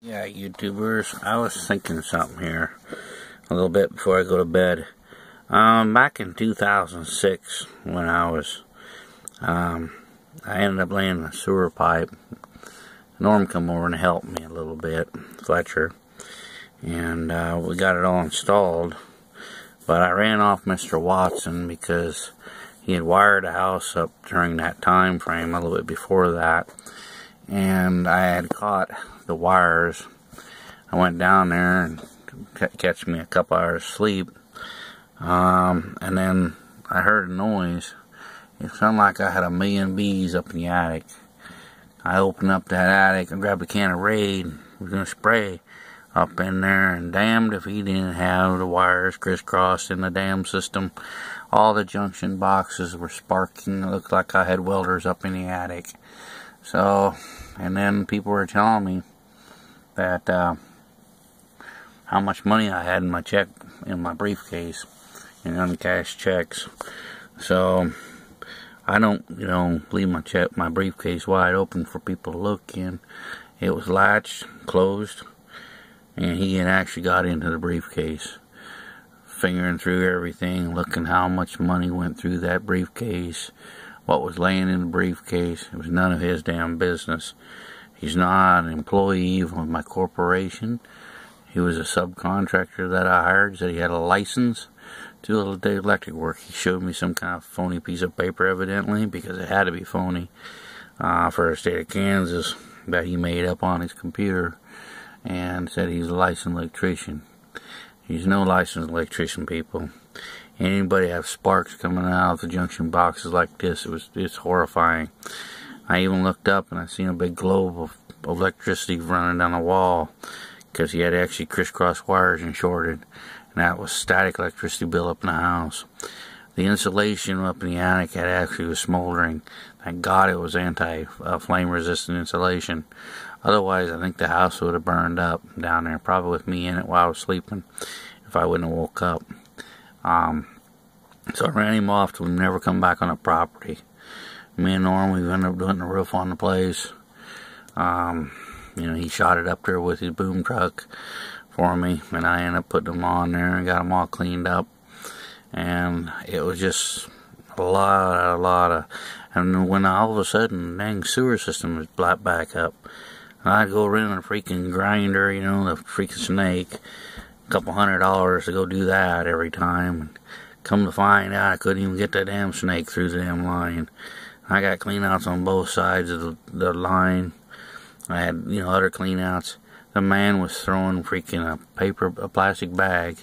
Yeah, YouTubers, I was thinking something here a little bit before I go to bed. Back in 2006, when I ended up laying a sewer pipe. Norm come over and helped me a little bit, Fletcher, and we got it all installed. But I ran off Mr. Watson because he had wired the house up during that time frame, a little bit before that, and I had caught the wires. I went down there and catch me a couple hours sleep, and then I heard a noise. It sounded like I had a million bees up in the attic. I opened up that attic and grabbed a can of Raid. Was gonna spray up in there, and damned if he didn't have the wires crisscrossed in the damn system. All the junction boxes were sparking. It looked like I had welders up in the attic. So, and then people were telling me that how much money I had in my briefcase, in uncashed checks. So I don't, leave my briefcase wide open for people to look in. It was latched, closed, and he had actually got into the briefcase, fingering through everything, looking how much money went through that briefcase, what was laying in the briefcase. It was none of his damn business. He's not an employee of my corporation. He was a subcontractor that I hired. Said he had a license to do a little day electric work. He showed me some kind of phony piece of paper, evidently, because it had to be phony, for the state of Kansas, that he made up on his computer, and said he's a licensed electrician. He's no licensed electrician, people. Anybody have sparks coming out of the junction boxes like this, it's horrifying. I even looked up and I seen a big globe of electricity running down the wall, because he had actually crisscrossed wires and shorted, and that was static electricity built up in the house. The insulation up in the attic was smoldering. Thank God it was anti-flame resistant insulation. Otherwise, I think the house would have burned up down there, probably with me in it while I was sleeping, if I wouldn't have woke up. So I ran him off to never come back on the property. Me and Norm, we ended up doing the roof on the place. He shot it up there with his boom truck for me, and I ended up putting them on there and got them all cleaned up. And it was just a lot of, and when all of a sudden the dang sewer system was black back up, and I'd go rent a freaking grinder, the freaking snake, a couple $100 to go do that every time. And come to find out, I couldn't even get that damn snake through the damn line. I got cleanouts on both sides of the line. I had, other cleanouts. The man was throwing freaking a plastic bag,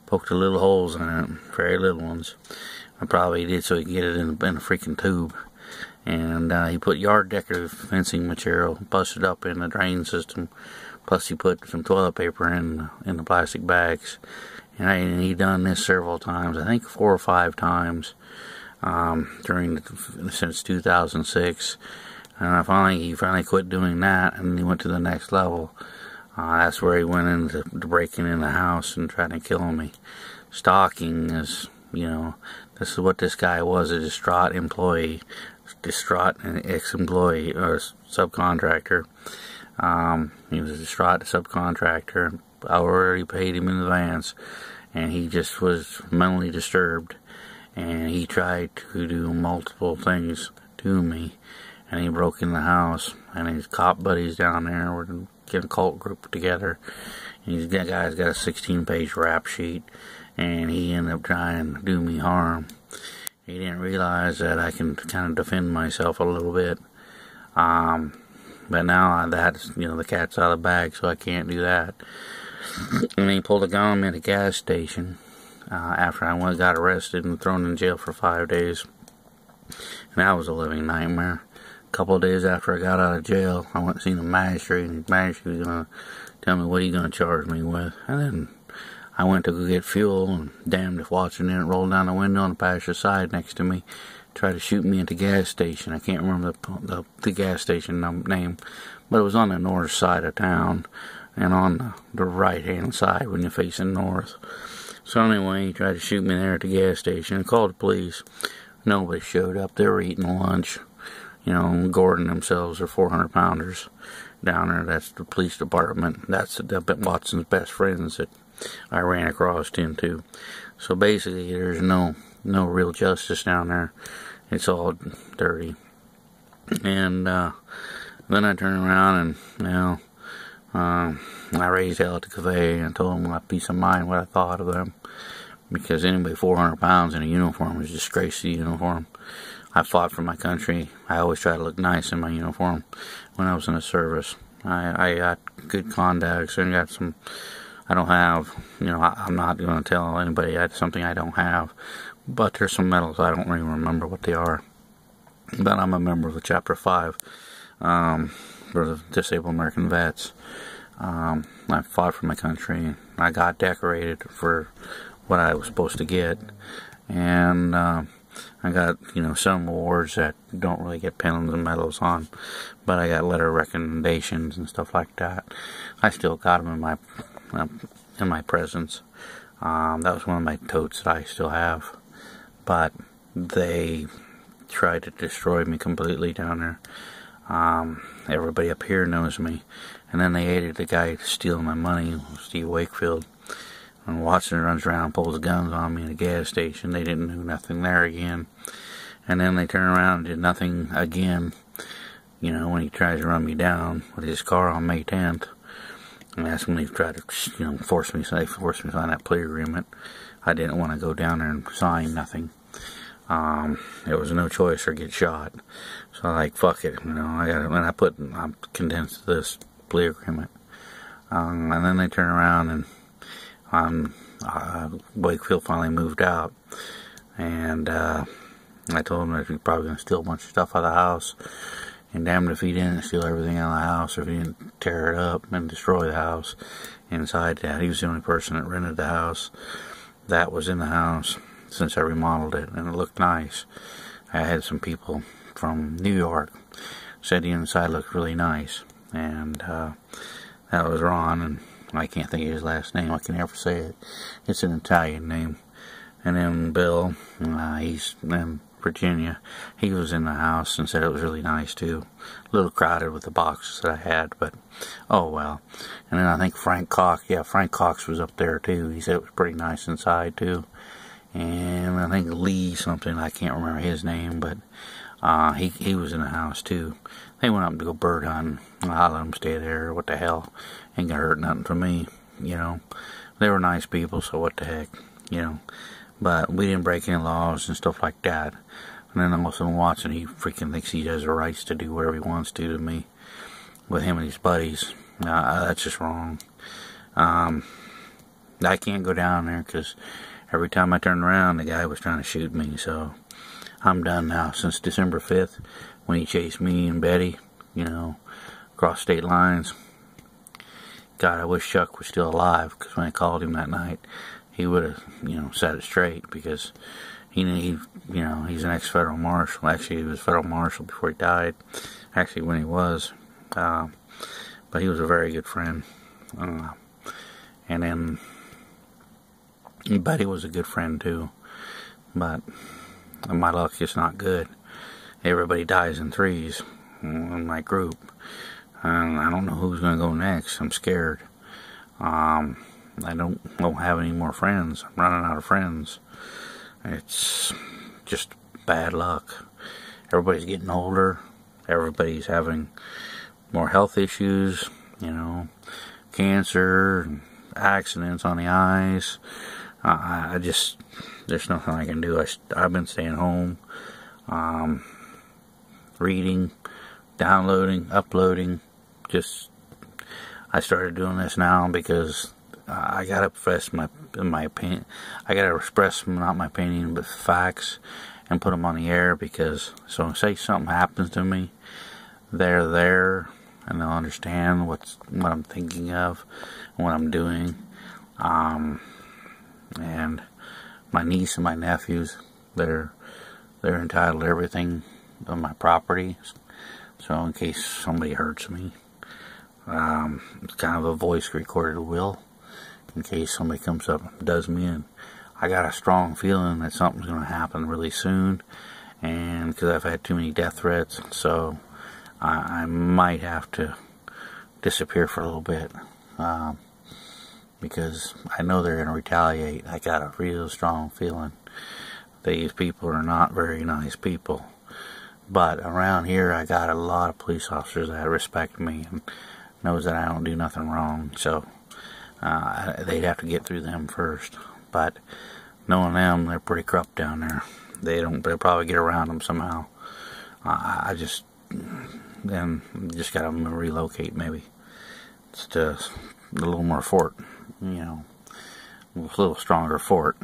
poked the little holes in it, very little ones. I probably did so he could get it in a freaking tube. And he put yard decorative fencing material, busted up in the drain system. Plus he put some toilet paper in the plastic bags. And he done this several times, I think 4 or 5 times, since 2006. And he finally quit doing that, and he went to the next level. That's where he went into breaking in the house and trying to kill me. Stalking is, this is what this guy was, a distraught employee, distraught ex-employee, or subcontractor. He was a distraught subcontractor. I already paid him in advance, and he just was mentally disturbed, and he tried to do multiple things to me, and he broke in the house, and his cop buddies down there were getting a cult group together, and that guy's got a 16-page rap sheet, and he ended up trying to do me harm. He didn't realize that I can kind of defend myself a little bit, but now that's, the cat's out of the bag, so I can't do that. And he pulled a gun on me at a gas station after I got arrested and thrown in jail for 5 days. And that was a living nightmare. A couple of days after I got out of jail, I went and seen the magistrate, and the magistrate was going to tell me, what are you going to charge me with? And then I went to go get fuel, and damned if Watson didn't roll down the window on the passenger side next to me, try to shoot me at the gas station. I can't remember the gas station name, but it was on the north side of town, and on the right-hand side when you're facing north. So anyway, he tried to shoot me there at the gas station and called the police. Nobody showed up. They were eating lunch, gourding themselves, their 400-pounders. down there. That's the police department. That's Watson's best friends that I ran across into. So basically, there's no real justice down there. It's all dirty. And then I turned around and, I raised hell at the cafe and told them my peace of mind, what I thought of them. Because anybody 400 pounds in a uniform is a disgrace to the uniform. I fought for my country. I always try to look nice in my uniform when I was in the service. I got good contacts and got some I don't have. I'm not going to tell anybody something I don't have. But there's some medals I don't really remember what they are. But I'm a member of the Chapter 5 for the Disabled American Vets. I fought for my country. I got decorated for what I was supposed to get. And I got, some awards that don't really get pins and medals on. But I got letter of recommendations and stuff like that. I still got them in my presence. That was one of my totes that I still have. But they tried to destroy me completely down there. Everybody up here knows me. And then they hated the guy stealing my money, Steve Wakefield. And Watson runs around and pulls guns on me at a gas station. They didn't do nothing there again. And then they turn around and did nothing again, when he tries to run me down with his car on May 10th. And that's when they tried to, force me to sign that plea agreement. I didn't want to go down there and sign nothing. There was no choice or get shot. So I fuck it, I condensed this plea agreement. And then they turn around and Wakefield finally moved out. And I told him that he was probably going to steal a bunch of stuff out of the house. And damn it if he didn't steal everything out of the house, or if he didn't tear it up and destroy the house inside that. He was the only person that rented the house that was in the house since I remodeled it, and it looked nice. I had some people from New York said the inside looked really nice, and that was Ron, and I can't think of his last name. I can never say it. It's an Italian name. And then Bill, he's in Virginia. He was in the house and said it was really nice too. A little crowded with the boxes that I had, but oh well. And then I think Frank Cox, Frank Cox was up there too. He said it was pretty nice inside too. And I think Lee something, I can't remember his name, but he was in the house too. They went up to go bird hunting. I let them stay there. What the hell? Ain't gonna hurt nothing for me, They were nice people, so what the heck, But we didn't break any laws and stuff like that. And then all of a sudden Watson, he freaking thinks he has the rights to do whatever he wants to me with him and his buddies. That's just wrong. I can't go down there because every time I turned around, the guy was trying to shoot me. So I'm done now. Since December 5th, when he chased me and Betty, across state lines. God, I wish Chuck was still alive, because when I called him that night, he would have, set it straight, because he's an ex-federal marshal. Actually, he was federal marshal before he died. Actually, when he was. But he was a very good friend. And then Betty was a good friend, too. But my luck is not good. Everybody dies in threes in my group. And I don't know who's going to go next. I'm scared. I don't have any more friends. I'm running out of friends. It's just bad luck. Everybody's getting older. Everybody's having more health issues, cancer, and accidents on the eyes. There's nothing I can do. I've been staying home, reading, downloading, uploading. I started doing this now because I gotta express my opinion. I gotta express not my opinion but facts and put them on the air, because so say something happens to me, they're there and they'll understand what I'm thinking of and what I'm doing. And my niece and my nephews, they're entitled to everything on my property. So in case somebody hurts me, it's kind of a voice recorded will, in case somebody comes up and does me in. I got a strong feeling that something's going to happen really soon, and because I've had too many death threats, so I might have to disappear for a little bit, because I know they're going to retaliate. I got a real strong feeling these people are not very nice people. But around here, I got a lot of police officers that respect me and knows that I don't do nothing wrong. So they'd have to get through them first. But knowing them, they're pretty corrupt down there. They'll probably get around them somehow. I just gotta relocate maybe. It's just a little more fort, you know, a little stronger fort,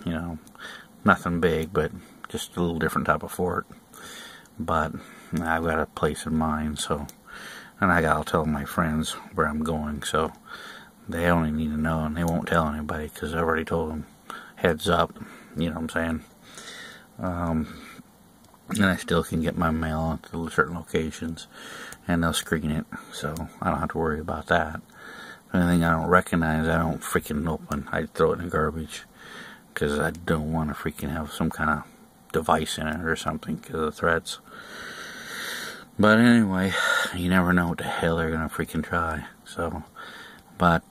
you know, nothing big, but just a little different type of fort. But I've got a place in mind, so, and I'll tell my friends where I'm going, so they only need to know, and they won't tell anybody, because I already told them, heads up, you know what I'm saying. And I still can get my mail to certain locations, and they'll screen it, so I don't have to worry about that. Anything I don't recognize, I don't freaking open. I throw it in the garbage, because I don't want to freaking have some kind of device in it or something, because of threats. But anyway, you never know what the hell they're going to freaking try. So, but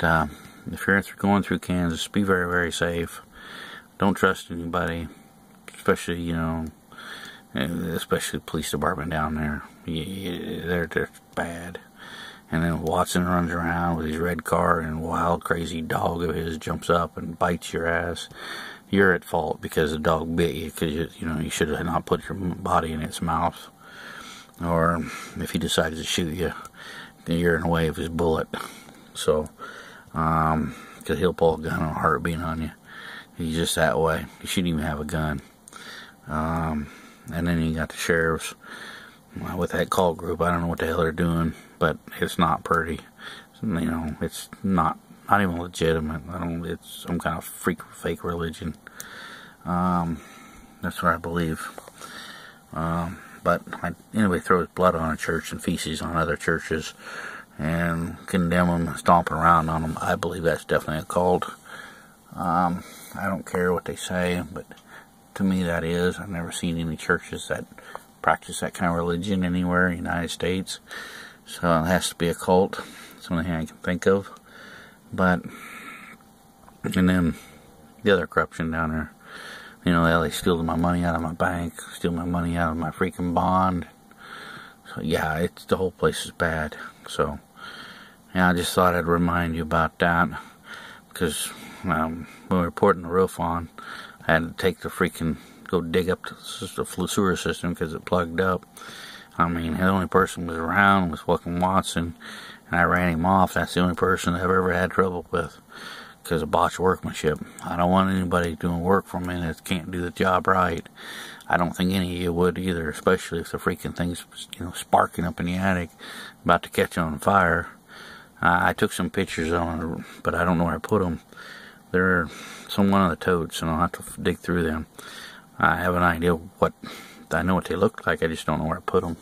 if you're going through Kansas, be very, very safe. Don't trust anybody, especially, you know, especially the police department down there. They're just bad. And then Watson runs around with his red car, and a wild, crazy dog of his jumps up and bites your ass. You're at fault because the dog bit you, because you know, you should have not put your body in its mouth. Or if he decides to shoot you, then you're in the way of his bullet. So, because he'll pull a gun on a heartbeat on you. He's just that way. He shouldn't even have a gun. And then you got the sheriffs with that call group. I don't know what the hell they're doing, but it's not pretty. You know, it's not even legitimate. It's some kind of fake religion. That's what I believe. But anybody throws blood on a church and feces on other churches and condemn them and stomping around on them, I believe that's definitely a cult. I don't care what they say, but to me that is. I've never seen any churches that practice that kind of religion anywhere in the United States. So it has to be a cult. It's the only thing I can think of. But, and then the other corruption down there. You know, they steal my money out of my bank, steal my money out of my freaking bond. So yeah, the whole place is bad. So, yeah, I just thought I'd remind you about that. Because when we were putting the roof on, I had to take go dig up the sewer system because it plugged up. I mean, the only person was around was fucking Watson, and I ran him off. That's the only person I've ever had trouble with because of botched workmanship. I don't want anybody doing work for me that can't do the job right. I don't think any of you would either, especially if the freaking thing's, you know, sparking up in the attic, about to catch on fire. I took some pictures on it, but I don't know where I put them. They're one of the totes, and I'll have to dig through them. I have an idea I know what they look like, I just don't know where I put them.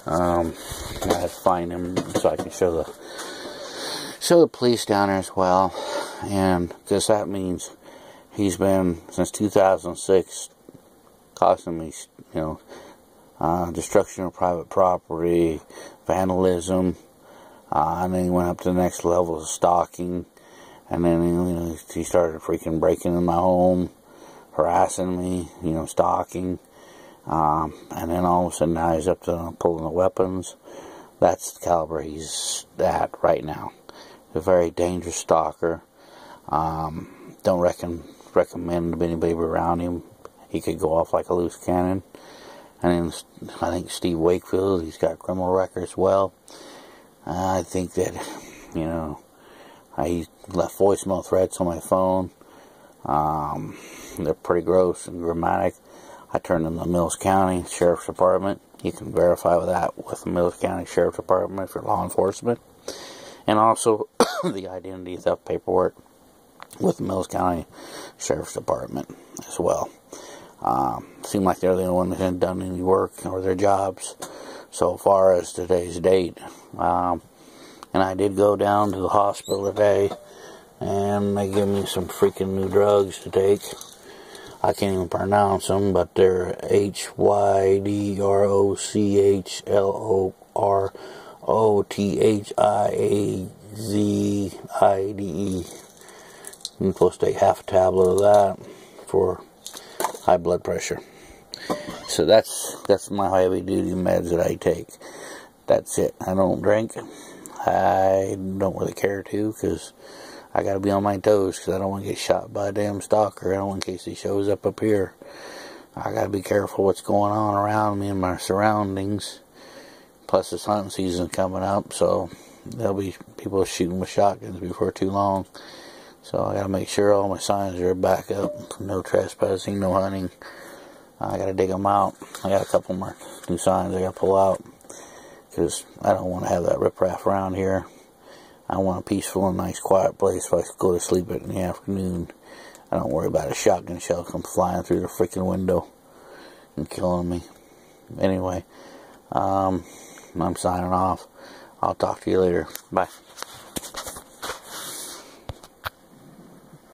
I have to find them so I can show the police down there as well. And because that means he's been, since 2006, costing me, you know, destruction of private property, vandalism, and then he went up to the next level of stalking, and then, you know, he started freaking breaking in my home, harassing me, you know, stalking, and then all of a sudden now he's up to pulling the weapons. That's the caliber he's at right now. A very dangerous stalker. Don't recommend anybody around him. He could go off like a loose cannon. And then I think Steve Wakefield, he's got criminal record as well. I think that, you know, he left voicemail threats on my phone. They're pretty gross and dramatic. I turned them to the Mills County Sheriff's Department. You can verify with that with the Mills County Sheriff's Department for law enforcement. And also the identity theft paperwork with the Mills County Sheriff's Department as well. Seem like they're the only one that hasn't done any work or their jobs so far as today's date. And I did go down to the hospital today, and they gave me some freaking new drugs to take. I can't even pronounce them, but they're HYDROCHLORO OTHIAZIDE. I'm supposed to take half a tablet of that for high blood pressure. So that's my heavy duty meds that I take. That's it. I don't drink. I don't really care to, because I gotta be on my toes, because I don't want to get shot by a damn stalker. I don't want, in case he shows up here. I gotta be careful what's going on around me and my surroundings. Plus this hunting season coming up, so there'll be people shooting with shotguns before too long. So I gotta make sure all my signs are back up. No trespassing, no hunting. I gotta dig them out. I got a couple more new signs I gotta pull out, because I don't want to have that riprap around here. I want a peaceful and nice quiet place so I can go to sleep in the afternoon. I don't worry about a shotgun shell come flying through the freaking window and killing me. Anyway, I'm signing off. I'll talk to you later. Bye.